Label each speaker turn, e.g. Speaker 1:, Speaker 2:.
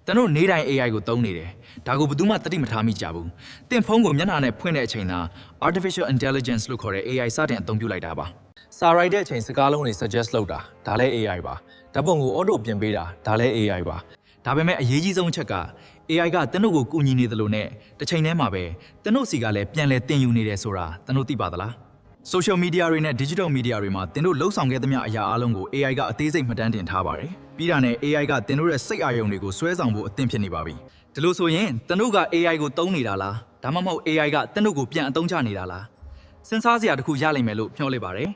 Speaker 1: တနို့နေတိုင်း AI ကိုသုံးနေတယ်ဒါကိုဘယ်သူမှတတိမထားမိကြဘူးတင်ဖုန်းကိုမျက်နှာနဲ့ဖွင့်တဲ့အချိန်သာ artificial intelligence လို့ခေါ်တဲ့ AI စတင်အသုံးပြုလိုက်တာပါစာရိုက်တဲ့အချိန်စကားလုံးတွေ suggest လုပ်တာဒါလည်း AI ပါဓာတ်ပုံကို auto ပြင်ပေးတာဒါလည်း AI ပါဒါပေမဲ့အရေးကြီးဆုံးချက်က AI ကတနို့ကိုကူညီနေတယ်လို့နဲ့တစ်ချိန်တည်းမှာပဲတနို့စီကလည်းပြန်လဲတင်ယူနေတယ်ဆိုတာတနို့သိပါသလား social media တွေနဲ့ digital media တွေမှာတင်တို့လှုပ်ဆောင်ခဲ့သမျှအရာအလုံးကို AI ကအသေးစိတ်မှတ်တမ်းတင်ထားပါတယ်ပြီးတာနဲ့ AI ကတင်တို့ရဲ့စိတ်အာရုံတွေကိုဆွဲဆောင်ဖို့အသင့်ဖြစ်နေပါပြီဒီလိုဆိုရင်တနို့က AI ကိုသုံးနေတာလားဒါမှမဟုတ် AI ကတနို့ကိုပြန်အသုံးချနေတာလားစဉ်းစားစရာတစ်ခုရလိမ့်မယ်လို့မျှော်လင့်ပါတယ်